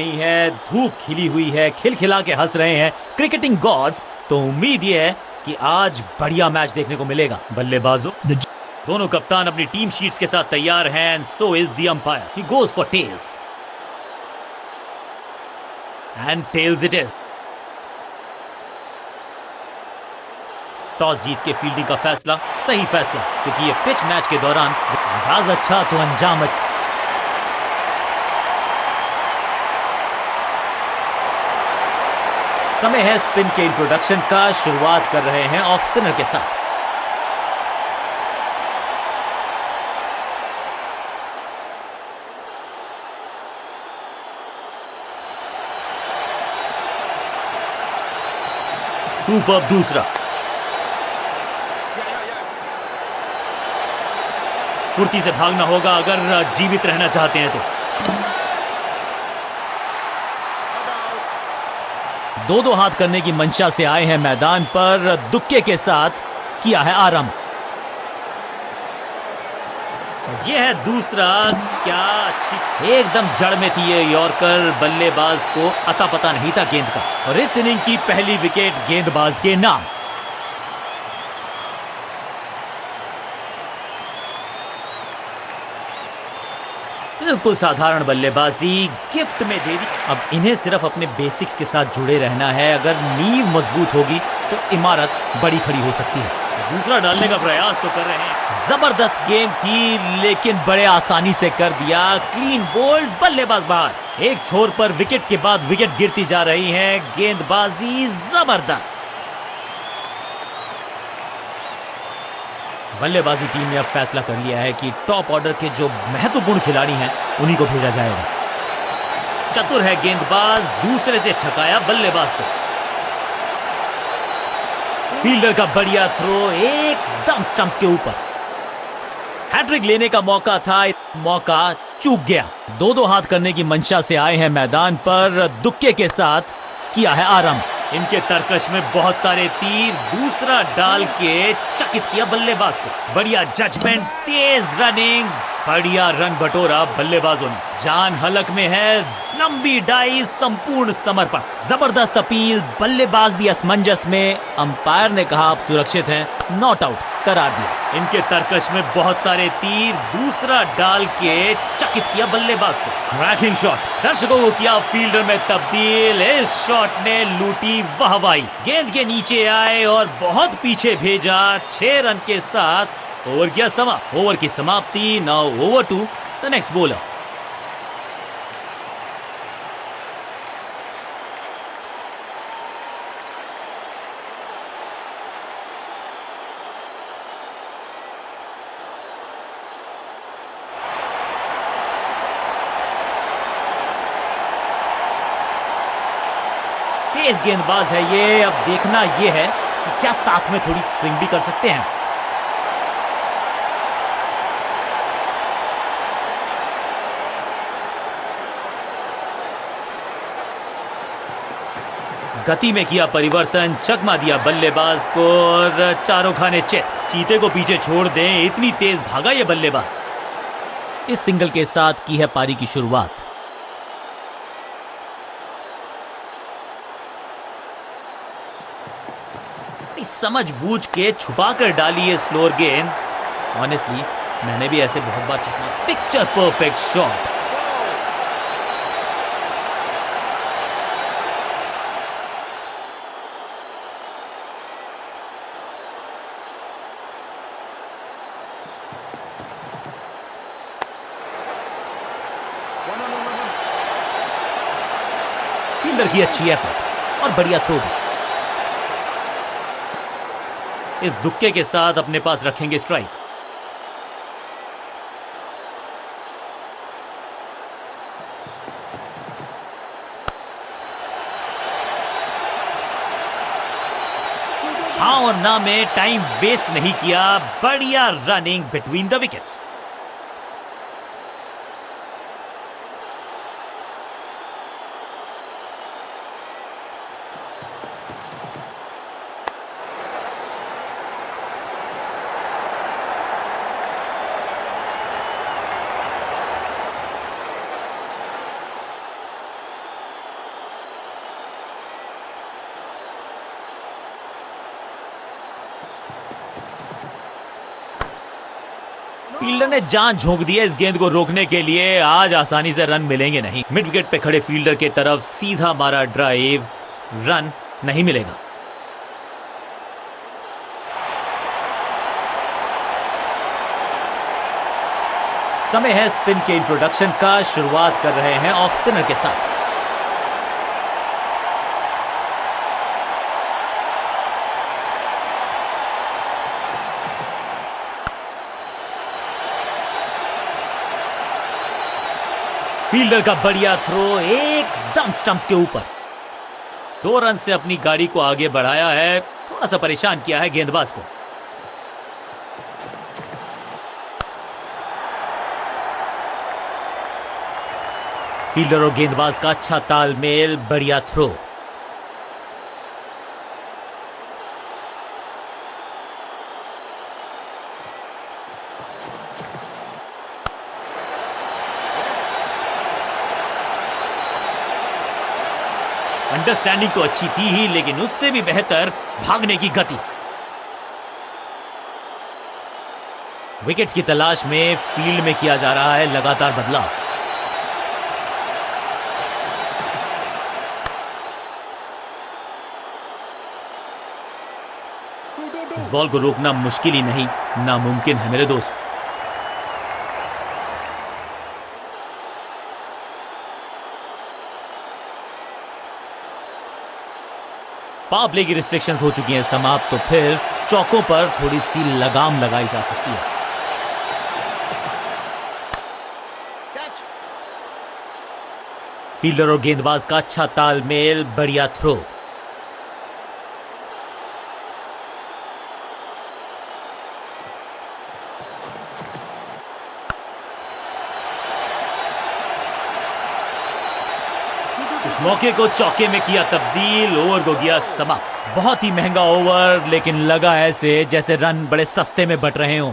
नहीं है, धूप खिली हुई है, खिलखिला के हंस रहे हैं क्रिकेटिंग गॉड्स। तो उम्मीद ये है कि आज बढ़िया मैच देखने को मिलेगा। बल्लेबाजों दोनों कप्तान अपनी टीम शीट्स के साथ तैयार हैं and so is the umpire. He goes for tails and tails it is. Toss जीत के फील्डिंग का फैसला सही फैसला, क्योंकि ये पिच मैच के दौरान आगाज अच्छा तो अंजाम अच्छा। समय है स्पिन के इंट्रोडक्शन का। शुरुआत कर रहे हैं ऑफ स्पिनर के साथ। सुपर दूसरा, फुर्ती से भागना होगा अगर जीवित रहना चाहते हैं तो। दो हाथ करने की मंशा से आए हैं मैदान पर, दुक्के के साथ किया है आरंभ। यह है दूसरा, क्या अच्छी एकदम जड़ में थी ये यॉर्कर। बल्लेबाज को अता पता नहीं था गेंद का, और इस इनिंग की पहली विकेट गेंदबाज के नाम। बिल्कुल साधारण बल्लेबाजी गिफ्ट में दे दी। अब इन्हें सिर्फ अपने बेसिक्स के साथ जुड़े रहना है। अगर नींव मजबूत होगी तो इमारत बड़ी खड़ी हो सकती है। दूसरा डालने का प्रयास तो कर रहे हैं। जबरदस्त गेंद थी लेकिन बड़े आसानी से कर दिया। क्लीन बोल्ड, बल्लेबाज बाहर। एक छोर पर विकेट के बाद विकेट गिरती जा रही है। गेंदबाजी जबरदस्त। बल्लेबाजी टीम ने अब फैसला कर लिया है कि टॉप ऑर्डर के जो महत्वपूर्ण खिलाड़ी हैं उन्हीं को भेजा जाएगा। चतुर है गेंदबाज, दूसरे से छकाया बल्लेबाज को। फील्डर का बढ़िया थ्रो एकदम स्टंप्स के ऊपर। हैट्रिक लेने का मौका था, मौका चूक गया। दो हाथ करने की मंशा से आए हैं मैदान पर, दुक्के के साथ किया है आरंभ। इनके तरकश में बहुत सारे तीर, दूसरा डाल के चकित किया बल्लेबाज को। बढ़िया जजमेंट, तेज रनिंग, बढ़िया रन बटोरा बल्लेबाजों ने। जान हलक में है, लंबी डाई, संपूर्ण समर्पण। जबरदस्त अपील, बल्लेबाज भी असमंजस में। अंपायर ने कहा आप सुरक्षित हैं, नॉट आउट करार दिया। इनके तरकश में बहुत सारे तीर, दूसरा डाल के चकित किया बल्लेबाज को। क्रैकिंग शॉट, दर्शकों को किया फील्डर में तब्दील। इस शॉट ने लूटी वाहवाही। गेंद के नीचे आए और बहुत पीछे भेजा। 6 रन के साथ ओवर किया समा। ओवर की समाप्ति। Now over to the next bowler. तेज गेंदबाज है ये। अब देखना ये है कि क्या साथ में थोड़ी स्विंग भी कर सकते हैं। गति में किया परिवर्तन, चकमा दिया बल्लेबाज को और चारों खाने चित। चीते को पीछे छोड़ दें, इतनी तेज भागा ये बल्लेबाज। इस सिंगल के साथ की है पारी की शुरुआत। समझ बूझ के छुपा कर डाली है स्लोअर गेंद। ऑनेस्टली मैंने भी ऐसे बहुत बार चकमा। Picture perfect shot. फील्डर की अच्छी एफर्ट और बढ़िया थ्रो भी। इस दुक्के के साथ अपने पास रखेंगे स्ट्राइक। हाँ और ना में टाइम वेस्ट नहीं किया। बढ़िया running between the wickets. Fielder ने जान झोंक दी है इस गेंद को रोकने के लिए। आज आसानी से रन मिलेंगे नहीं। मिड विकेट पे खड़े फील्डर की तरफ सीधा मारा ड्राइव, रन नहीं मिलेगा। समय है स्पिन के इंट्रोडक्शन का। शुरुआत कर रहे हैं ऑफ स्पिनर के साथ। फील्डर का बढ़िया थ्रो एकदम स्टंप्स के ऊपर। 2 रन से अपनी गाड़ी को आगे बढ़ाया है। थोड़ा सा परेशान किया है गेंदबाज को। फील्डर और गेंदबाज का अच्छा तालमेल, बढ़िया थ्रो। अंडरस्टैंडिंग तो अच्छी थी ही, लेकिन उससे भी बेहतर भागने की गति। विकेट्स की तलाश में फील्ड में किया जा रहा है लगातार बदलाव। इस बॉल को रोकना मुश्किल ही नहीं, नामुमकिन है मेरे दोस्त। पावर प्ले की रिस्ट्रिक्शंस हो चुकी हैं समाप्त, तो फिर चौकों पर थोड़ी सी लगाम लगाई जा सकती है। फील्डर और गेंदबाज का अच्छा तालमेल, बढ़िया थ्रो। इस मौके को चौके में किया तब्दील, ओवर को किया समाप्त। बहुत ही महंगा ओवर, लेकिन लगा ऐसे जैसे रन बड़े सस्ते में बट रहे हों।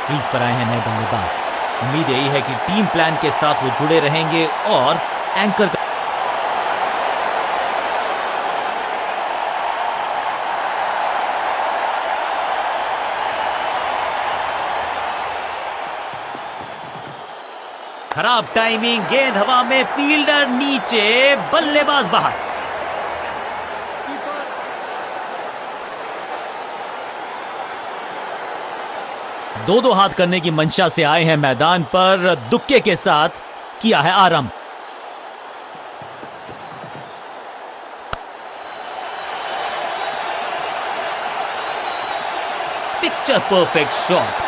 क्रीज पर आए हैं नए बल्लेबाज। उम्मीद यही है कि टीम प्लान के साथ वो जुड़े रहेंगे और एंकर खराब टाइमिंग, गेंद हवा में, फील्डर नीचे, बल्लेबाज बाहर। दो हाथ करने की मंशा से आए हैं मैदान पर। दुक्के के साथ किया है आरंभ। Picture perfect shot.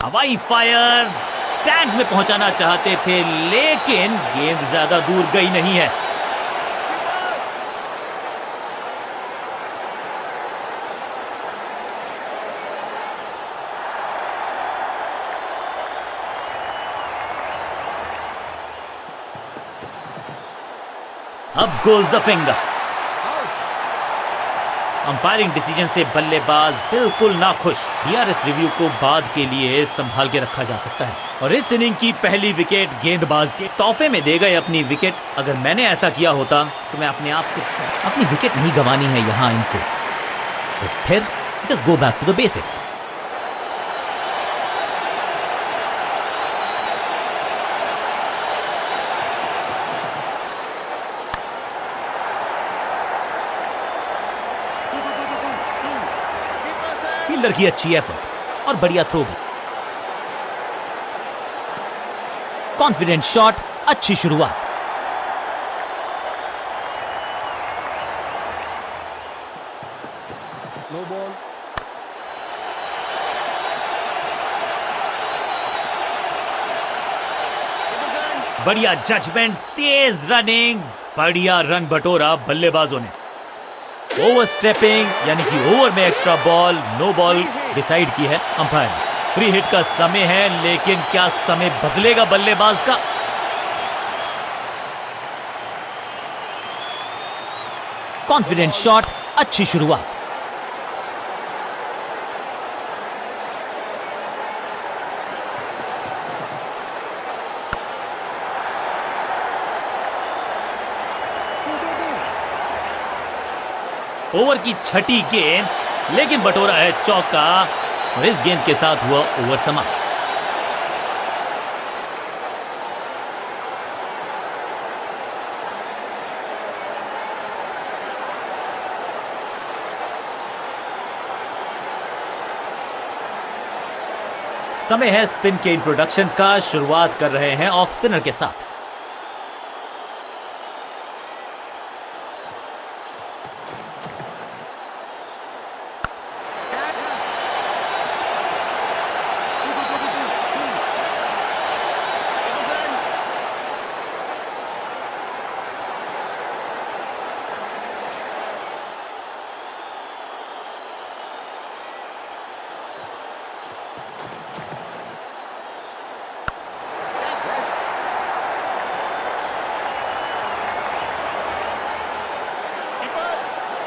हवाई फायर, स्टैंड्स में पहुंचाना चाहते थे, लेकिन गेंद ज्यादा दूर गई नहीं है। अब goes the finger. Umpiring decision से बल्लेबाज बिल्कुल नाखुश। डीआरएस रिव्यू को बाद के लिए संभाल के रखा जा सकता है। और इस इनिंग की पहली विकेट गेंदबाज के तोहफे में दे गए अपनी विकेट। अगर मैंने ऐसा किया होता तो मैं अपने आप से अपनी विकेट नहीं गंवानी है यहां इनको, तो फिर just go back to the basics. Fielder की अच्छी एफर्ट और बढ़िया थ्रो भी। कॉन्फिडेंट शॉट, अच्छी शुरुआत। No ball. बढ़िया जजमेंट, तेज रनिंग, बढ़िया रन बटोरा बल्लेबाजों ने। ओवर स्टेपिंग यानी कि ओवर में extra ball, no ball decide की है अंपायर। फ्री हिट का समय है, लेकिन क्या समय बदलेगा बल्लेबाज का? कॉन्फिडेंट शॉट, अच्छी शुरुआत। ओवर की छठी गेंद, लेकिन बटोरा है चौका और इस गेंद के साथ हुआ ओवर समाप्त। समय है स्पिन के इंट्रोडक्शन का। शुरुआत कर रहे हैं ऑफ स्पिनर के साथ।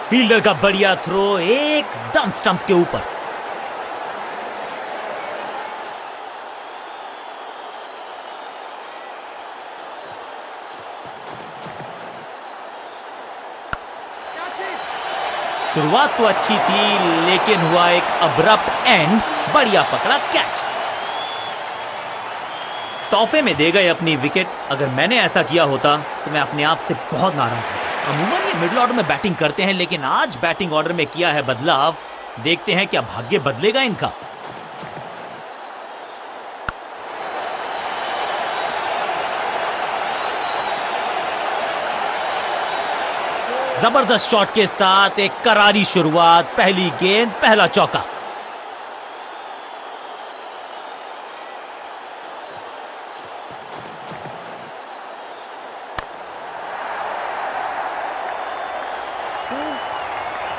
फील्डर का बढ़िया थ्रो, एकदम स्टंप्स के ऊपर। शुरुआत तो अच्छी थी, लेकिन हुआ एक अब्रप्ट एंड। बढ़िया पकड़ा कैच। तोहफे में दे गए अपनी विकेट। अगर मैंने ऐसा किया होता तो मैं अपने आप से बहुत नाराज हूं। अमूमन ये मिडिल ऑर्डर में बैटिंग करते हैं, लेकिन आज बैटिंग ऑर्डर में किया है बदलाव। देखते हैं क्या भाग्य बदलेगा इनका। जबरदस्त शॉट के साथ एक करारी शुरुआत। पहली गेंद, पहला चौका।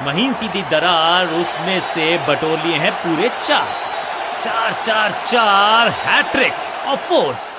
महीन सीधी दरार, उसमें से बटोर लिए हैं पूरे 4 हैट्रिक ऑफ फोर्स।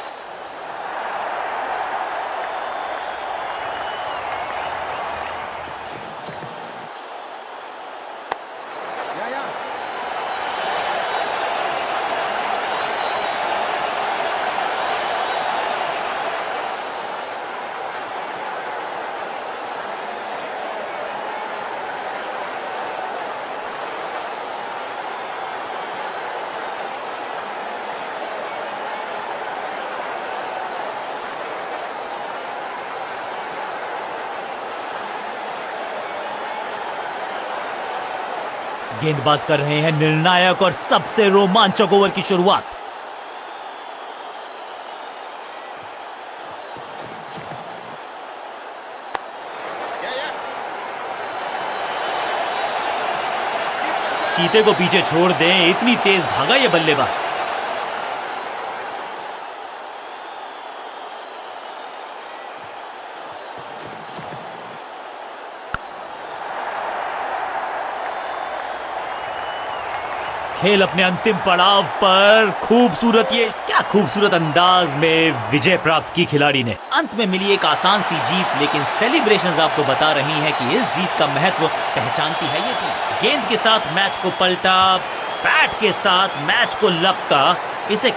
गेंदबाज कर रहे हैं निर्णायक और सबसे रोमांचक ओवर की शुरुआत। चीते को पीछे छोड़ दें, इतनी तेज भागा ये बल्लेबाज। खेल अपने अंतिम पड़ाव पर। खूबसूरत, ये क्या खूबसूरत अंदाज में विजय प्राप्त की खिलाड़ी ने। अंत में मिली एक आसान सी जीत, लेकिन सेलिब्रेशंस आपको बता रही हैं कि इस जीत का महत्व पहचानती है ये टीम। गेंद के साथ मैच को पलटा, बैट के साथ मैच को लपका। इसे